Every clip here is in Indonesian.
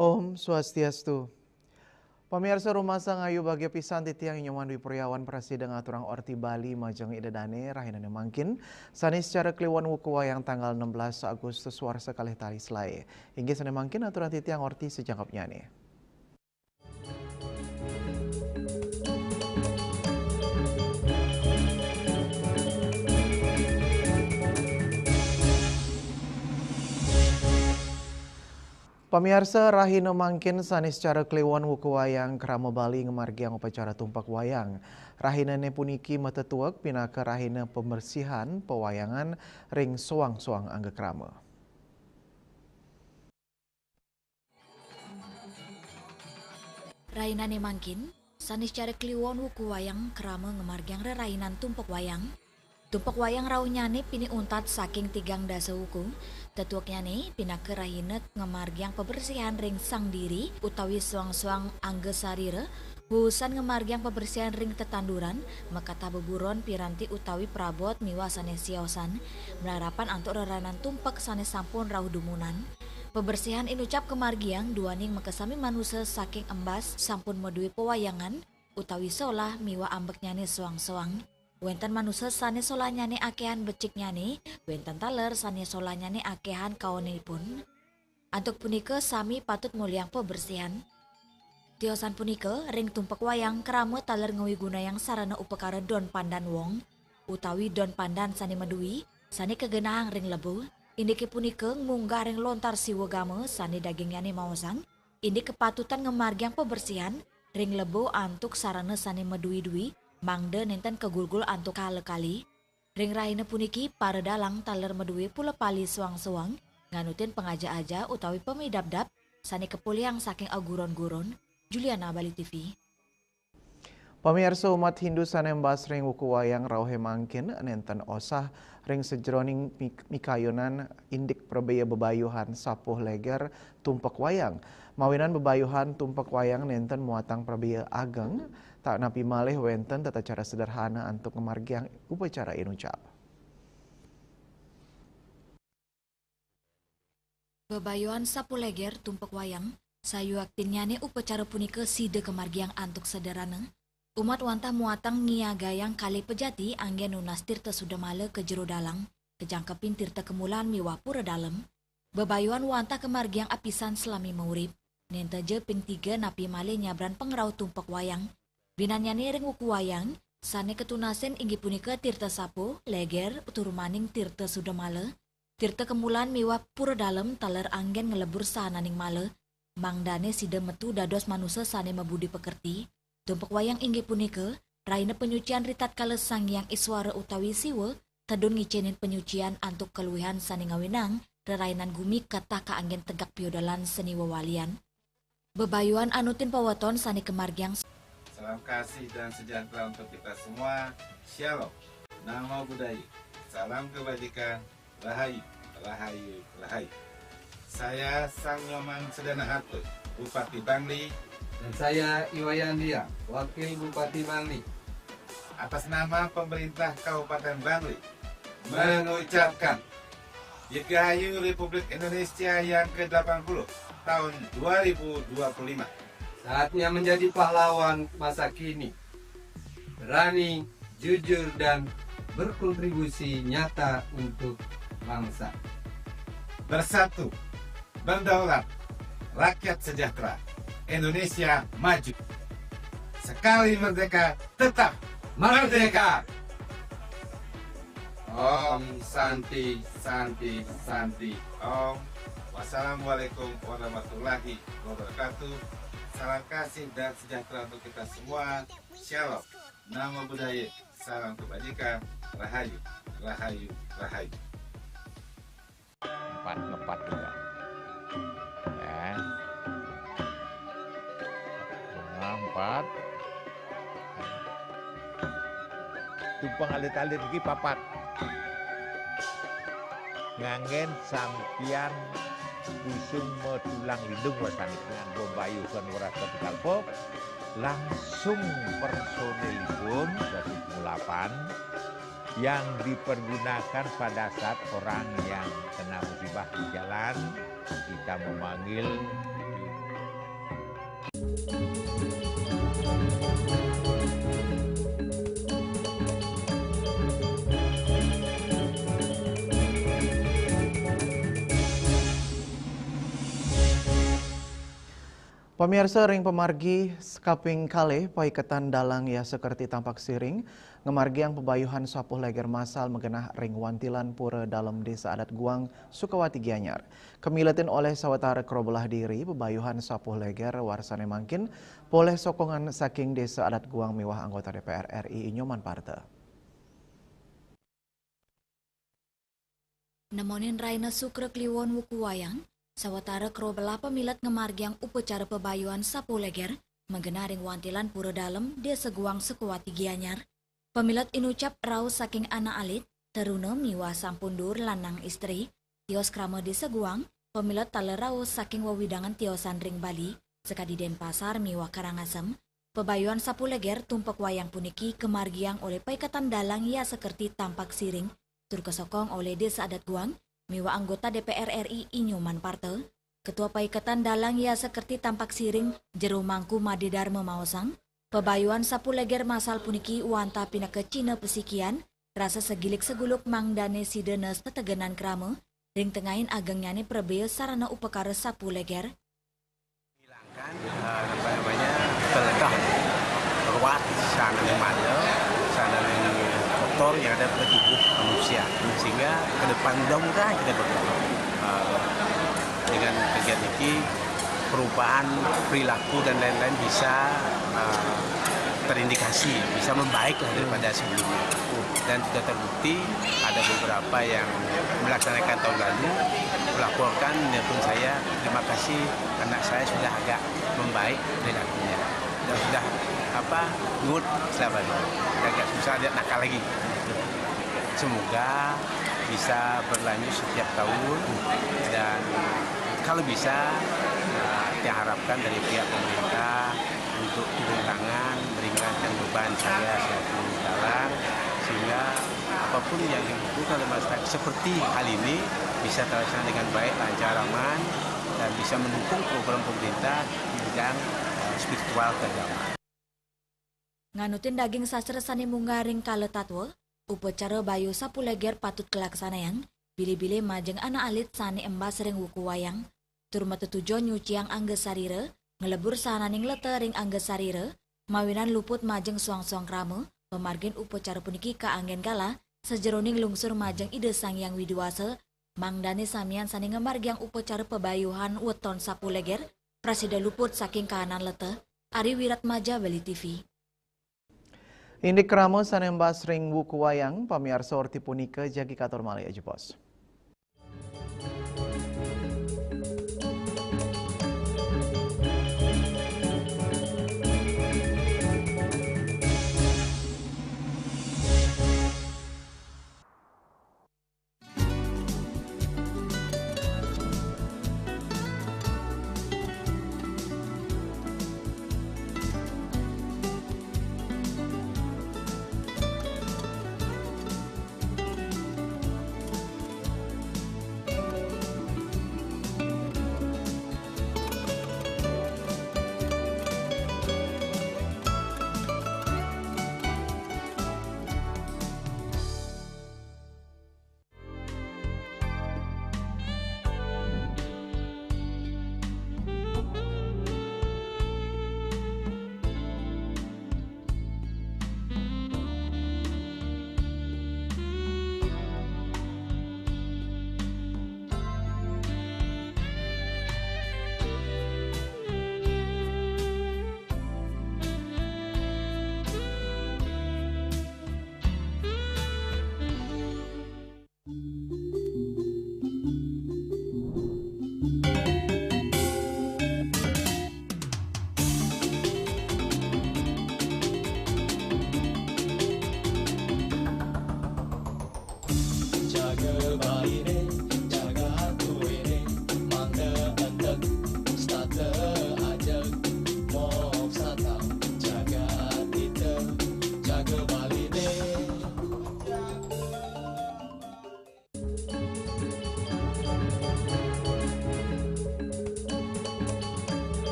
Om Swastiastu. Pemirsa rumah sang ayu bagia pisan titiang nyaman dwi peryawan presiden aturang orti Bali majeng idedane rahinane mangkin sanis secara kliwon wuku wayang tanggal 16 Agustus warsa kalih tali selai. Hingga sana mangkin aturan titiang orti sejangkapnya nih. Pemirsa rahina mangkin sanis secara kliwon wuku wayang Krama Bali ngemargiang upacara tumpak wayang. Rahina ne puniki matetuak pinaka rahina pembersihan pewayangan ring soang-soang angga krama. Rahina ne mangkin sanis secara kliwon wuku wayang Krama ngemargiang rerainan tumpak wayang. Tumpak wayang rauhnya ne pini untat saking tigang dasa wuku. Tetuaknya nih pinake rahinet ngemargiang pembersihan ring sang diri utawi suang-suang angge sarire wusan ngemargiang pembersihan ring tetanduran makata beburon piranti utawi prabot miwa sanes siosan melarapan antuk reranan tumpak sanes sampun rauh dumunan. Pembersihan inucap kemargiang duaning makasami manusia saking embas sampun medui pewayangan utawi solah miwa ambeknya nih suang-suang. Wenten manusia sane solanya ne akehan beciknya ne, wenten taler sane solanya ne akehan kawanipun. Antuk punike sami patut muliang pembersihan. Tiosan punike ring tumpak wayang Krama taler ngewiguna yang sarana upekara don pandan wong, utawi don pandan sane medui, sane kegenahang ring lebu. Indike punike munggah ring lontar siwa game sane dagingnya ne maosang. Indi kepatutan ngemargiang pembersihan ring lebu antuk sarana sane medui-dui. Mangde nenten kegulgul antuk kali ring rahina puniki para dalang taler medui pula pali suang-suang nganutin pengaja-aja utawi pemidap-dap sani kepuliang saking aguron-guron. Juliana, Bali TV. Pemirsa umat Hindu sanembas ring wuku wayang rauhe mangkin nenten osah ring sejroning mikayonan indik perbaya bebayuhan sapuh leger tumpak wayang. Mawinan bebayuhan tumpak wayang nenten muatang perbaya ageng tak napi malih wenten tata cara sederhana untuk ngemargiang upacara inucap. Bebayuhan sapuh leger tumpak wayang sayu aktinnya ne upacara punike side kemargiang antuk sederhana. Umat wantah muatang ngiagayang kali pejati anggen nunas tirta sudah male ke jero dalang, kejangkepin tirta kemulan miwah pura dalem. Bebayuan wantah kemargiang apisan selami maurip, nentaje ping 3 napi male nyabran pengerau tumpak wayang. Binanya ring wuku wayang, sane ketunasen inggi punika tirta sapo, leger, uturumaning tirta sudah male. Tirta kemulan miwah pura dalem taler anggen ngelebur sananing male. Mangdane sida metu dados manusia sane mabudi pekerti. Tumpak wayang inggi punika, raina penyucian ritat kale sang yang iswara utawi siwa, tedun ngicenin penyucian antuk keluihan sani ngawinang, rerainan gumi kata ka anggen tegak piodalan seni wawalian. Bebayuan anutin pawaton sani kemargiang. Salam kasih dan sejahtera untuk kita semua. Shalom. Namo Buddhaya. Salam kebajikan. Rahayu, rahayu, rahayu. Saya Sang Nyoman Sedana Hatun, Bupati Bangli. Dan saya Iwayan Dia, Wakil Bupati Bangli. Atas nama pemerintah Kabupaten Bangli, mengucapkan Dirgahayu Republik Indonesia yang ke-80 tahun 2025. Saatnya menjadi pahlawan masa kini. Berani, jujur, dan berkontribusi nyata untuk bangsa. Bersatu, berdaulat, rakyat sejahtera, Indonesia maju. Sekali merdeka, tetap merdeka. Om Santi, Santi, Santi. Om. Wassalamualaikum warahmatullahi wabarakatuh. Salam kasih dan sejahtera untuk kita semua. Shalom. Nama budaya, salam kebajikan, rahayu, rahayu, rahayu. Ngepat juga. Ya. Empat. Tumpang alit-alit lagi papat. Ngangen sampian busung tulang lindung wasani dengan bombayu kan warasa pikalpo. Langsung personelipun 108 yang dipergunakan pada saat orang yang kena musibah di jalan kita memanggil. Pemirsa ring pemargi skaping kale paiketan dalang ya sekerti tampak siring ngemargi yang pebayuhan sapuh leger masal mengenah ring wantilan pura dalam desa adat Guang Sukawati Gianyar. Kemiletin oleh sawatara kerobelah diri pebayuhan sapuh leger warsane mangkin boleh sokongan saking desa adat Guang mewah anggota DPR RI Inyoman Parta. Nemonin Raina Sukre Kliwon Wuku Wayang, sawatara kerobelah pemilat ngemargiang upacara pebayuan sapu leger menggenaring wantilan pura dalam desa Guang Sukawati Gianyar. Pemilat inucap rau saking anak alit teruna miwa sampundur lanang istri tios krama desa Guang. Pemilat tala rau saking wawidangan tiosan ring Bali sekadi Denpasar miwa Karangasem. Pebayuan sapu leger tumpak wayang puniki kemargiang oleh paikatan dalang ya sekerti tampak siring tur kesokong oleh desa adat Guang miwa anggota DPR RI Inyoman Parta. Ketua Paikatan Dalang ya sekerti tampak siring Jero Mangku Made Dharma Maosang. Pebayuan sapu leger masal puniki wanta pina ke Cina pesikian rasa segilik seguluk mangdane sidenes tetegenan krama ring tengahin agengnyane prebea sarana upekara sapu leger. Hilangkan pelegah ruat sana mana sana kotor yang ada pada tubuh manusia sehingga ke depan mudah-mudahan kita berdoa dengan kegiatan ini perubahan perilaku dan lain-lain bisa terindikasi, bisa membaiklah daripada sebelumnya. Dan sudah terbukti ada beberapa yang melaksanakan tahun lalu melaporkan menelpon saya, terima kasih anak saya sudah agak membaik perilakunya dan sudah good selama ini, agak susah dia nakal lagi. Semoga bisa berlanjut setiap tahun dan kalau bisa diharapkan dari pihak pemerintah untuk turun tangan meringankan beban saya selaku dalang sehingga apapun yang dibutuhkan oleh masyarakat seperti hal ini bisa terlaksana dengan baik, lancar, aman dan bisa mendukung program pemerintah di bidang spiritual keagamaan. Nganutin daging sastra sani munggaring kale tatwa, upacara bayu sapu leger patut kelaksanaan bili-bili majeng anak alit sani embas ring wuku wayang. Turma tujuan nyuciang angge sarire, ngelebur sananing letering angge sarire, mawinan luput majeng suang-suang krama, pemargin upacara puniki ka anggen kala, sejeroning lungsur majeng ide sang yang widiwasa, mangdane samian sani ngemargiang upacara pebayuhan weton sapu leger, prasida luput saking kahanan lete, Ari Wirat Maja Bali TV. Indik kramo sanembas ring wuku wayang pamiarsa orti punika jagi kator Malaya Jepos.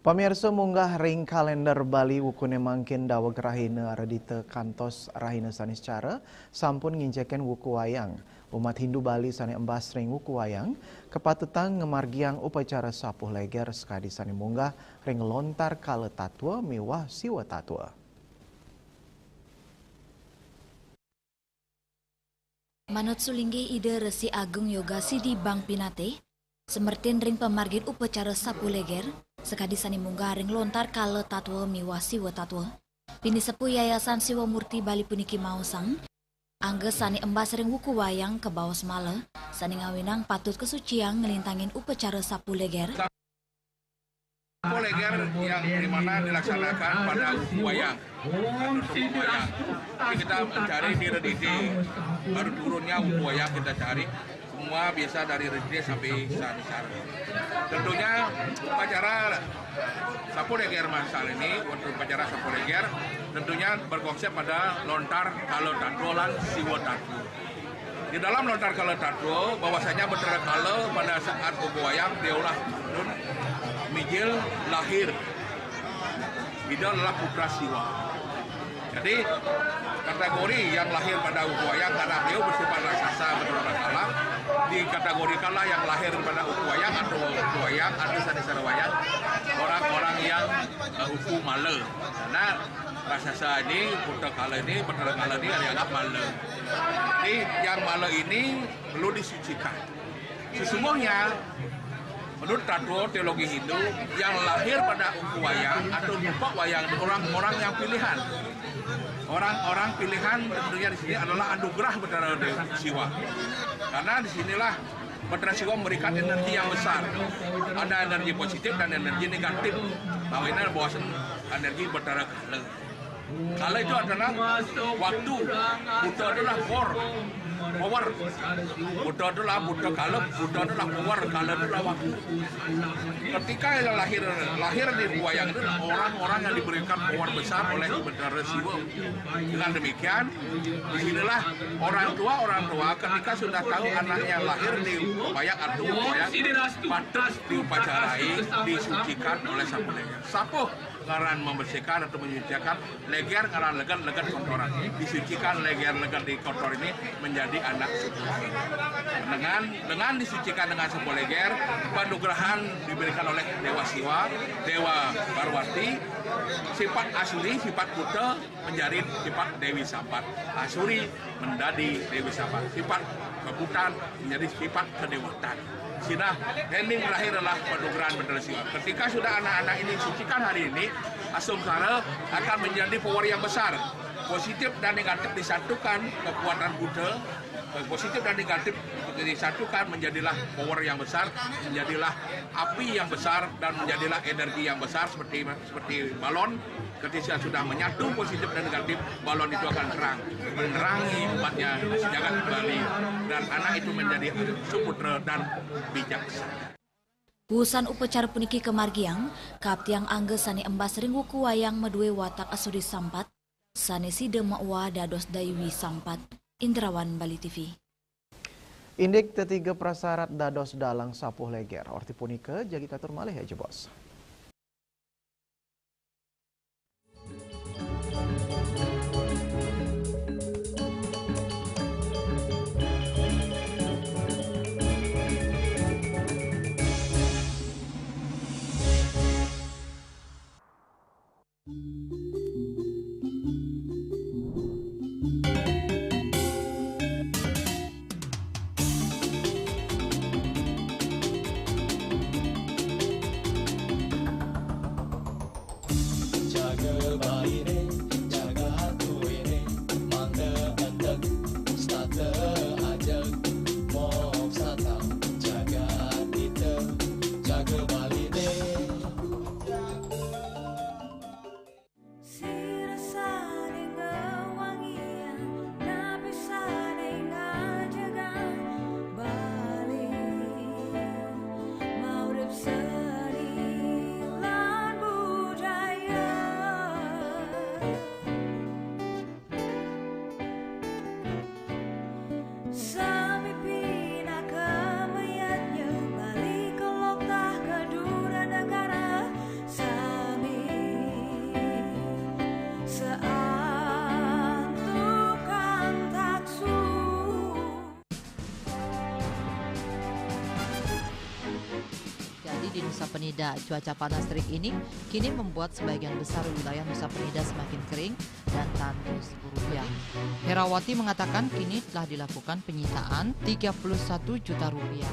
Pamirsa munggah ring kalender Bali wukune mangkin daweg rahina aradita kantos rahina sanis cara sampun nginjeken wuku wayang. Umat Hindu Bali sane embas ring wuku wayang kepatutan ngemargiang upacara sapuh leger sekadi sane munggah ring lontar kala tatwa miwah siwa tatwa. Manut sulinggi ide Resi Agung Yoga Sidi Bang Pinate, semertin ring pemargin upacara sapu leger, sekadi sani munggah ring lontar kala tatwa miwah siwa tatwa. Pini sepuh Yayasan Siwa Murti Bali puniki mausang, angge sani embas ring wuku wayang ke bawah semala, sani ngawinang patut kesuciang ngelintangin upacara sapu leger. Sapu leger yang dimana dilaksanakan pada wuku wayang. Jadi kita mencari di Redidi, baru turunnya wuku wayang kita cari. Semua biasa dari Redidi sampai Sanisar. Tentunya upacara sapu leger masal ini, untuk upacara sapu leger, tentunya berkonsep pada lontar kala tatwa lan siwa tatwa. Di dalam lontar kala tatwa, bahwasanya betara kala pada saat wuku wayang diulah nun mijil lahir. Itu adalah putra siwa. Jadi kategori yang lahir pada wuku wayang karena beliau bersifat raksasa betul-betul kalah, dikategorikanlah yang lahir pada wuku wayang atau wuku wayang atau sanisar wayang orang-orang yang wuku male. Karena raksasa ini putra kala ini betul kala ini dianggap male. Jadi yang male ini perlu disucikan. Sesungguhnya menurut tatwa teologi Hindu, yang lahir pada wuku wayang atau tumpak wayang orang-orang yang pilihan. Orang-orang pilihan tentunya di sini adalah anugerah Betara Siwa. Karena disinilah Betara Siwa memberikan energi yang besar. Ada energi positif dan energi negatif. Bahwa ini adalah energi Betara Kala. Kala itu adalah waktu. Buddha adalah power. Buddha adalah Buddha Kala. Buddha adalah power. Kala adalah waktu. Ketika yang lahir di wayang itu orang-orang yang diberikan power besar oleh Betara Siwa. Dengan demikian, disinilah orang tua ketika sudah tahu anaknya lahir di wayang atau wayang, patut diupacarai, disucikan oleh sapu leger. Sapu ngaran membersihkan atau menyucikan, leger ngaran leger kotoran. Disucikan leger di kotor ini menjadi anak suci. Dengan disucikan dengan sapu leger, panugrahan diberikan oleh Dewa Siwa, Dewa Parwati, sifat Asuri, sifat Buddha menjadi sifat Dewi Sampat. Asuri menjadi Dewi Sampat. Sifat kebutan menjadi sifat kedewatan. Sina ending terakhir adalah panugrahan Betara Siwa. Ketika sudah anak-anak ini disucikan hari ini, Asumsara akan menjadi power yang besar. Positif dan negatif disatukan, kekuatan Buddha, positif dan negatif disatukan menjadilah power yang besar, menjadilah api yang besar dan menjadilah energi yang besar seperti balon. Ketika sudah menyatu positif dan negatif, balon itu akan terang, menerangi umatnya jagat Bali, dan anak itu menjadi suputra dan bijaksana. Usan upacara puniki kemargiang, kaptiang angge sani embas ring wuku wayang medue watak asuri sampat, sani side ma'wa dados daiwi sampat. Indrawan Bali TV. Indik ketiga prasarat dados dalang sapuh leger. Orti punika jagi katur malih aja bos. Penida. Cuaca panas terik ini kini membuat sebagian besar wilayah Nusa Penida semakin kering dan tandus Rupiah. Herawati mengatakan kini telah dilakukan penyitaan 31 juta rupiah.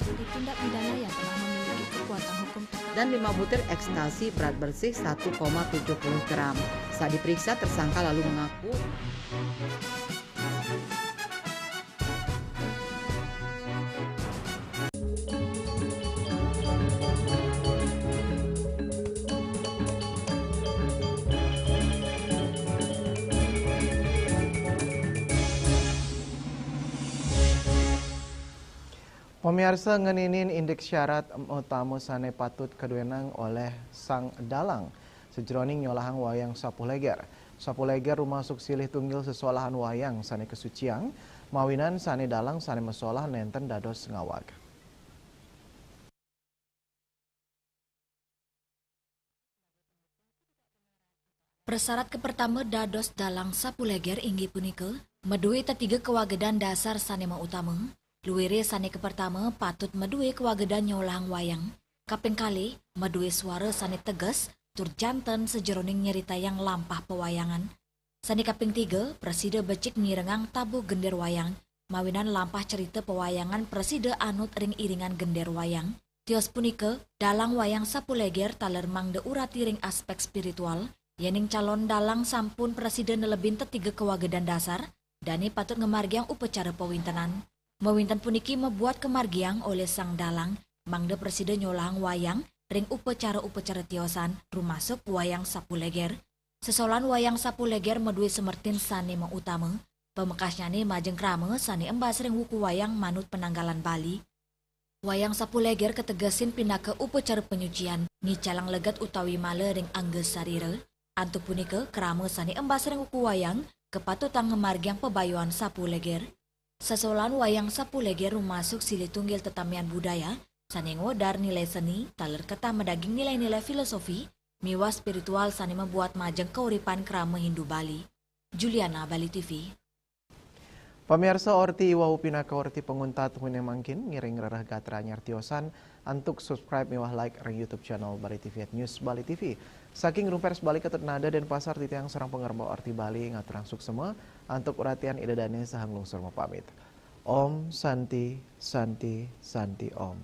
Jadi tindak pidana yang telah memiliki kekuatan hukum Dan 5 butir ekstasi berat bersih 1,70 gram. Saat diperiksa, tersangka lalu mengaku Pemirsa ngeninin indeks syarat utama sane patut keduenang oleh sang dalang sejroning nyolahang wayang Sapuh Leger. Sapuh Leger rumasuk silih tunggil sesolahan wayang sane kesuciang, mawinan sane dalang sane mesolah nenten dados ngawag. Persyarat pertama dados dalang Sapuh Leger inggih punika medue tetiga kewagedan dasar sane utama. Luwire sane pertama patut medue kewagedan nyolang wayang. Kaping kali medue suara sane tegas tur janten sejeroning nyerita yang lampah pewayangan. Sane kaping 3 presida becik mirengang tabuh gender wayang. Mawinan lampah cerita pewayangan presida anut ring iringan gender wayang. Tios punika dalang wayang Sapuh Leger taler mangde urati ring aspek spiritual. Yening calon dalang sampun presiden nelebin tetiga kewagedan dasar. Dani patut ngemargiang upacara pewintenan. Mewinten puniki membuat kemargiang oleh sang dalang, mangde presiden nyolang wayang, ring upacara-upacara tiosan, rumasuk wayang Sapuh Leger. Sesolan wayang Sapuh Leger medue semertin sane utama, pemekasnya nih majeng krame sane embas ring wuku wayang manut penanggalan Bali. Wayang Sapuh Leger ketegasin pindah ke upacara penyucian, ni calang legat utawi male ring angges sarira. Antu punika krame sane embas ring wuku wayang, kepatutan ngemargiang pebayuan Sapuh Leger. Sesolan wayang Sapuh Leger rumasuk silih tunggil tetamian budaya, sane ngodar nilai seni, taler ketah medaging nilai-nilai filosofi, miwa spiritual sane membuat majeng keuripan krama Hindu Bali. Juliana, Bali TV. Pemirsa orti iwau pinaka orti penguntat hune mangkin ngiring rerah gatra nyartiosan antuk subscribe miwah like ring YouTube channel Bali TV at News Bali TV. Saking rumpers Bali ketut nada dan pasar titiang serang pengerbau orti Bali ngatur langsung semua antuk uratian ida dane sahang lungsur pamit. Om Santi Santi Santi Om.